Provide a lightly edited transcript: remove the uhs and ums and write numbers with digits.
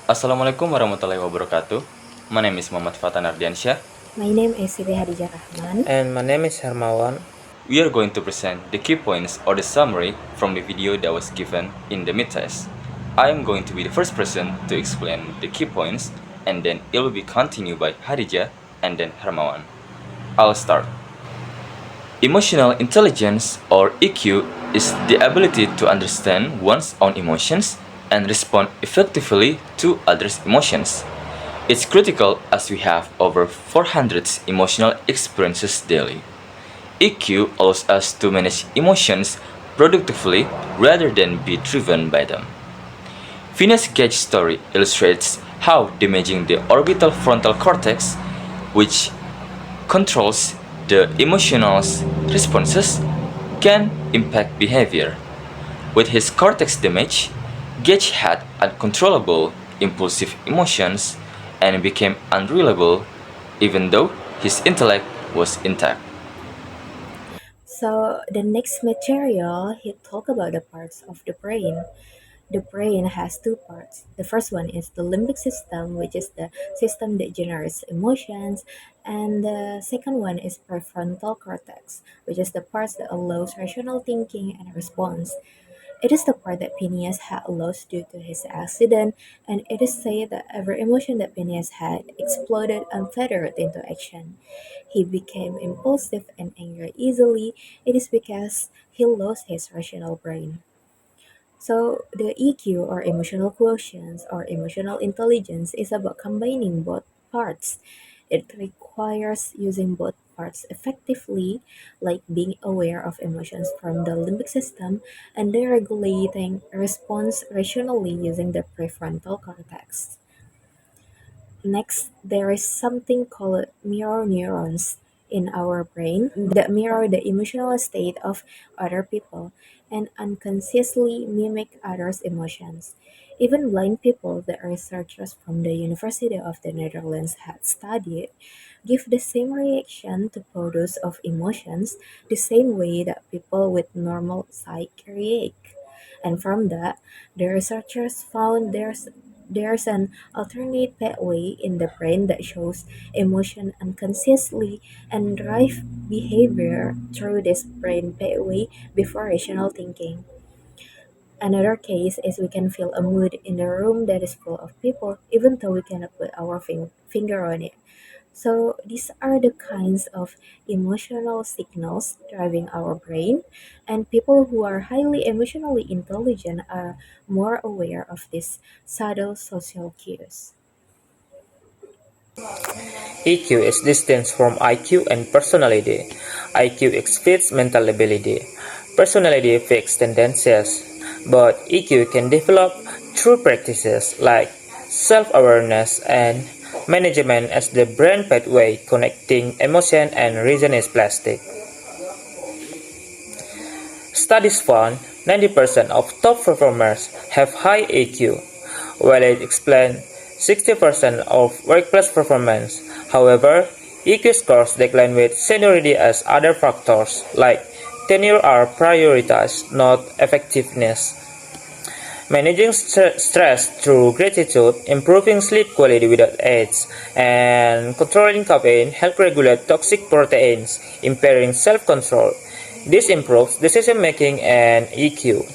Assalamualaikum warahmatullahi wabarakatuh. My name is Fathan Ardiansyah. My name is Khadija Rahman. And my name is Hermawan. We are going to present the key points or the summary from the video that was given in the mid-test. I am going to be the first person to explain the key points, and then it will be continued by Khadija and then Hermawan. I'll start. Emotional intelligence, or EQ, is the ability to understand one's own emotions and respond effectively to others' emotions. It's critical as we have over 400 emotional experiences daily. EQ allows us to manage emotions productively rather than be driven by them. Venus Gage's story illustrates how damaging the orbital frontal cortex, which controls the emotional responses, can impact behavior. With his cortex damage, Gage had uncontrollable, impulsive emotions and became unreliable even though his intellect was intact. So the next material, he talk about the parts of the brain. The brain has two parts. The first one is the limbic system, which is the system that generates emotions, and the second one is prefrontal cortex, which is the part that allows rational thinking and response. It is the part that Phineas had lost due to his accident, and it is said that every emotion that Phineas had exploded unfettered into action. He became impulsive and angry easily. It is because he lost his rational brain. So, the EQ, or emotional quotient or emotional intelligence, is about combining both parts. It requires using both parts effectively, like being aware of emotions from the limbic system and then regulating response rationally using the prefrontal cortex. Next, there is something called mirror neurons in our brain that mirror the emotional state of other people and unconsciously mimic others' emotions. Even blind people that researchers from the University of the Netherlands had studied give the same reaction to produce of emotions the same way that people with normal sight react. And from that, the researchers found there's an alternate pathway in the brain that shows emotion unconsciously and drive behavior through this brain pathway before rational thinking. Another case is we can feel a mood in a room that is full of people even though we cannot put our finger on it. So these are the kinds of emotional signals driving our brain, and people who are highly emotionally intelligent are more aware of these subtle social cues. EQ is distinct from IQ and personality. IQ exhibits mental ability. Personality fixed tendencies, but EQ can develop through practices like self-awareness and management as the brain pathway connecting emotion and reason is plastic. Studies found 90% of top performers have high EQ, while it explains 60% of workplace performance. However, EQ scores decline with seniority as other factors like tenure are prioritized, not effectiveness. Managing stress through gratitude, improving sleep quality without aids, and controlling caffeine help regulate toxic proteins, impairing self-control. This improves decision making and EQ.